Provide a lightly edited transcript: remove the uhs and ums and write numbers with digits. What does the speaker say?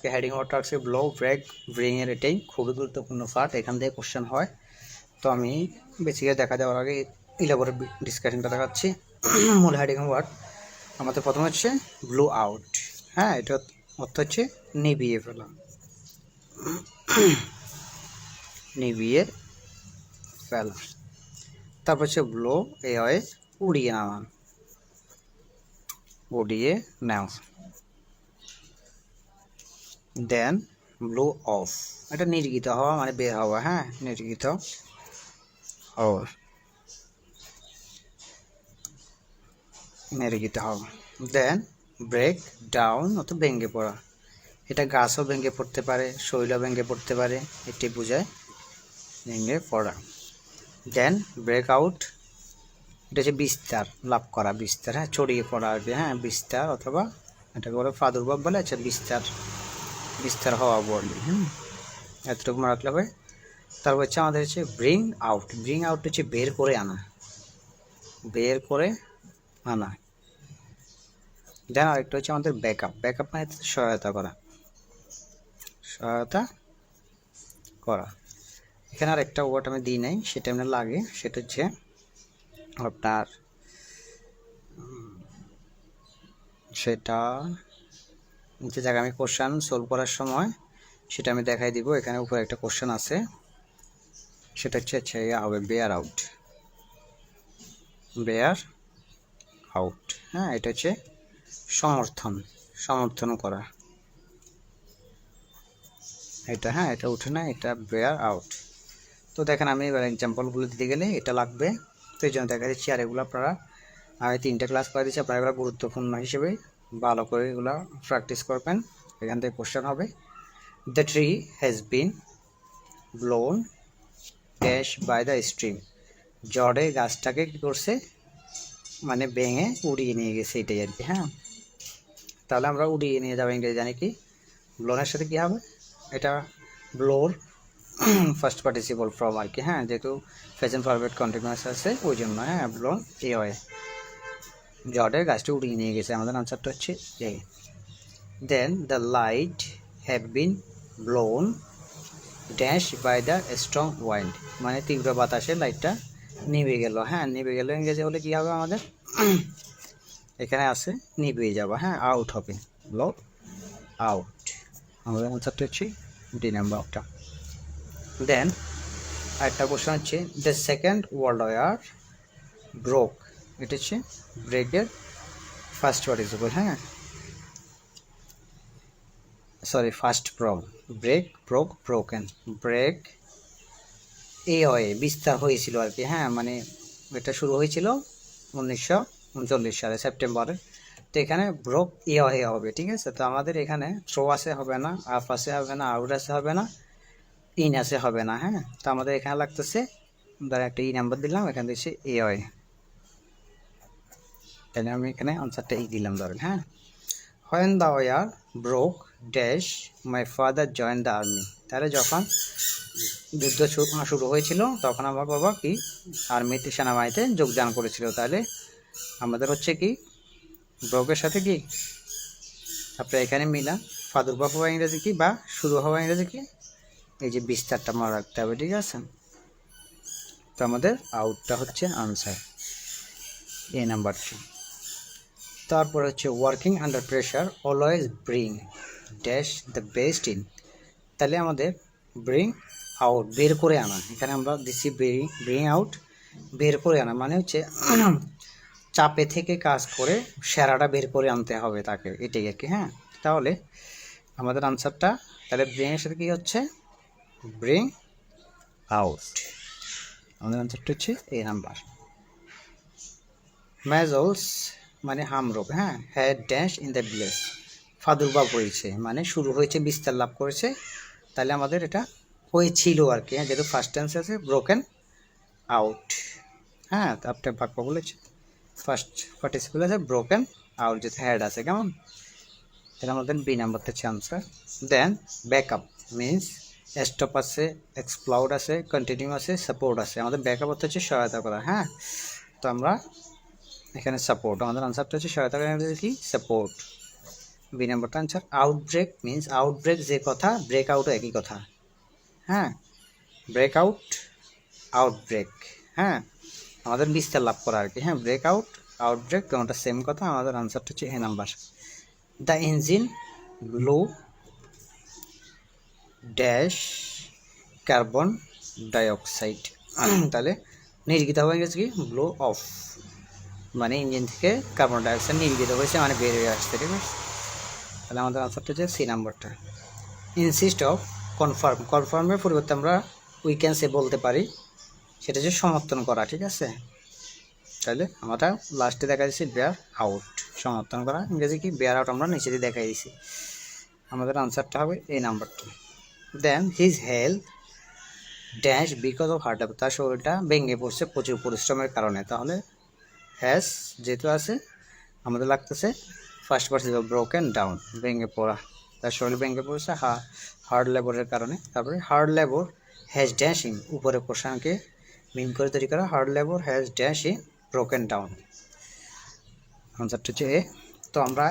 আজকে হেডিং ওয়ার্ডটা আছে ব্লো, ব্রেক, ব্রিং এর এটাই খুবই গুরুত্বপূর্ণ পার্ট, এখান থেকে কোশ্চেন হয়। তো আমি বেসিক্যালি দেখা যাওয়ার আগে ইলাবোরেট ডিসকাশনটা দেখাচ্ছি। মূল হেডিং ওয়ার্ড আমাদের প্রথমে হচ্ছে ব্লু আউট। হ্যাঁ, এটা অর্থ হচ্ছে নিভিয়ে ফেলা, নিভিয়ে ফেলা। তারপর হচ্ছে ব্লো, এ হয় উড়িয়ে নেওয়া, উড়িয়ে নেওয়া। দেন ব্লো অফ, এটা নির্গিত হওয়া মানে বের হওয়া। হ্যাঁ, নির্গিত হওয়া, নির্গিত হওয়া। দেন ব্রেক ডাউন, অত ভেঙে পড়া। এটা গাছও ভেঙে পড়তে পারে, শৈলও ভেঙে পড়তে পারে, এটি বোঝায় ভেঙে পড়া। দেন ব্রেক আউট, এটা হচ্ছে বিস্তার লাভ করা, বিস্তার। হ্যাঁ, ছড়িয়ে পড়া আর কি। হ্যাঁ, বিস্তার অথবা এটাকে বলে প্রাদুর্ভাব বলে। আচ্ছা, বিস্তার, বিস্তার হওয়া বলি। এতটুকু মনে রাখলে হবে। তারপর হচ্ছে আমাদের হচ্ছে ব্রিং আউট। ব্রিং আউট হচ্ছে বের করে আনা, বের করে আনা। দেন আরেকটা হচ্ছে আমাদের ব্যাকআপ। ব্যাকআপ মানে সহায়তা করা, সহায়তা করা। এখানে আর একটা ওয়ার্ড আমি দিই নাই, সেটা এমনি লাগে। সেটা হচ্ছে আপনার সেটা যে জায়গায় আমি কোশ্চেন সলভ করার সময় সেটা আমি দেখাই দিব। এখানে উপরে একটা কোশ্চেন আছে, সেটা হচ্ছে হবে বেয়ার আউট, বেয়ার আউট। হ্যাঁ, এটা হচ্ছে সমর্থন, সমর্থন করা এটা। হ্যাঁ, এটা উঠে না, এটা বেয়ার আউট। তো দেখেন আমি এবার এক্সাম্পলগুলো দিতে গেলে এটা লাগবে। তো এই জন্য দেখা যাচ্ছে, আর এগুলো আপনারা আমি 3টে ক্লাস করে দিচ্ছি, আপনারা এগুলো গুরুত্বপূর্ণ হিসেবে ভালো করে এগুলো প্র্যাকটিস করবেন। এখান থেকে কোশ্চেন হবে, the tree has been blown dash by the stream. ঝড়ে গাছটাকে কী করছে, মানে ভেঙে উড়িয়ে নিয়ে গেছে, এটাই আর কি। হ্যাঁ, তাহলে আমরা উড়িয়ে নিয়ে যাবো ইংরেজি জানি কি, ব্লোনের সাথে কী হবে, এটা ব্লোর ফার্স্ট পার্টিসিপল ফ্রম আর কি। হ্যাঁ, যেহেতু প্রেজেন্ট পারফেক্ট কন্টিনিউয়াস আছে ওই জন্য। হ্যাঁ, ব্লোন এ হয়, ঝড়ে গাছটি উড়িয়ে নিয়ে গেছে। আমাদের আনসারটা হচ্ছে A. Then the light have been blown dash by the strong wind, মানে তীব্র বাতাসে লাইটটা নিভে গেল। হ্যাঁ, নিভে গেল ইংরেজি হলে কী হবে আমাদের, এখানে আছে নিভে যাওয়া। হ্যাঁ, আউট হবে, ব্লো আউট। আমাদের আনসারটা হচ্ছে ডি নাম্বারটা। দেন আরেকটা কোশ্চেন হচ্ছে, the second world war broke. এটা হচ্ছে ব্রেকের ফার্স্ট পার্টিসিপল। হ্যাঁ, sorry, first form. Break, broke, broken. Break এ হয়ে বিস্তার হয়েছিল আর কি। হ্যাঁ, মানে এটা শুরু হয়েছিল 1939 সালে সেপ্টেম্বরে। তো এখানে ব্রোক এ হয়ে হবে, ঠিক আছে। তো আমাদের এখানে থ্রো আসে হবে না, আপ আসে হবে না, আউট আসে হবে না, ইন আসে হবে না। হ্যাঁ, তো আমাদের এখানে লাগতেছে, ধর একটা ই নাম্বার দিলাম, এখান থেকে এ হয়, তাহলে আমি এখানে আনসারটা ই দিলাম ধরেন। হ্যাঁ, when the war broke dash my father join the army. তাহলে যখন যুদ্ধ শুরু হয়েছিল তখন আমার বাবা কি আর্মিতে, সেনাবাহিনীতে যোগদান করেছিল। তাহলে আমাদের হচ্ছে কি ব্রোকের সাথে কি আপনার এখানে মিলা প্রাদুর্ভাব হওয়া ইংরেজি কি, বা শুরু হওয়া ইংরেজি কি, এই যে বিস্তারটা মনে রাখতে হবে, ঠিক আছে। তো আমাদের আউটটা হচ্ছে আনসার, এ নাম্বার 3। তারপর হচ্ছে working under pressure always bring dash the best in. তাহলে আমাদের ব্রিং আউট, বের করে আনা। এখানে আমরা দিচ্ছি ব্রিং আউট, বের করে আনা মানে হচ্ছে চাপে থেকে কাজ করে সেরাটা বের করে আনতে হবে তাকে, এটাই আর কি। হ্যাঁ, তাহলে আমাদের আনসারটা তাহলে ব্রিংয়ের সাথে কী হচ্ছে, ব্রিং আউট। আমাদের আনসারটা হচ্ছে এ নাম্বার। মেজলস মানে হামরোগ। হ্যাঁ, had dash in the village, প্রাদুর্ভাব হয়েছে মানে শুরু হয়েছে, বিস্তার লাভ করেছে। তাহলে আমাদের এটা হয়েছিল আর কি। হ্যাঁ, যেহেতু ফার্স্ট টেন্স আছে, ব্রোকেন আউট। হ্যাঁ, তারপরে বাক্য বলেছে ফার্স্ট পার্টিসিপল আছে, ব্রোকেন আউট, যেহেতু হ্যাড আছে। কেমন, তাহলে আমাদের বি নাম্বারটা হচ্ছে আনসার। দেন ব্যাকআপ মিনস স্টপ আছে, এক্সপ্লাউড আছে, কন্টিনিউ আছে, সাপোর্ট আছে। আমাদের ব্যাকআপ হচ্ছে সহায়তা করা। হ্যাঁ, তো আমরা এখানে সাপোর্ট, আমাদের আনসারটা হচ্ছে সহায়তা করা কি, সাপোর্ট। বি নাম্বারটা আনসার। আউটব্রেক মিন্স আউটব্রেক যে কথা, ব্রেক আউটও একই কথা। হ্যাঁ, ব্রেক আউট, আউটব্রেক, হ্যাঁ আমাদের বিস্তার লাভ করা আর কি। হ্যাঁ, ব্রেক আউট, আউটব্রেক কোনটা সেম কথা। আমাদের আনসারটা হচ্ছে A number. The engine blow dash carbon dioxide. তাহলে নির্গিত হয়ে গেছে কি, ব্লো অফ, মানে ইঞ্জিন থেকে কার্বন ডাইঅক্সাইড নির্গিত হয়েছে, মানে বের হয়ে আসছে, ঠিক আছে। তাহলে আমাদের আনসারটা হচ্ছে সি নাম্বারটা। ইনসিস্ট অফ, কনফার্ম, কনফার্মের পরিবর্তে আমরা উই ক্যান সে বলতে পারি, সেটা হচ্ছে সমর্থন করা, ঠিক আছে। তাহলে আমরা লাস্টে দেখা যাচ্ছে বেয়ার আউট, সমর্থন করা, ইংরেজি কি বেয়ার আউট আমরা নিচে দিয়ে দেখাই দিয়েছি। আমাদের আনসারটা হবে এই নাম্বারটা। Then his health dash because of heart attack, তার শরীরটা ভেঙে পড়ছে প্রচুর পরিশ্রমের কারণে। তাহলে হ্যাজ যেহেতু আছে, আমাদের লাগতেছে ফার্স্ট পার্টিসিপল ব্রোকেন ডাউন, ভেঙে পড়া, তার শরীর ভেঙে পড়ছে হার্ড লেবারের কারণে। তারপরে হার্ড লেবার হ্যাজ ড্যাশিং, উপরে পোষণকে মিন করে তৈরি করা, hard labour has dashing broken down. আনসারটা হচ্ছে এ। তো আমরা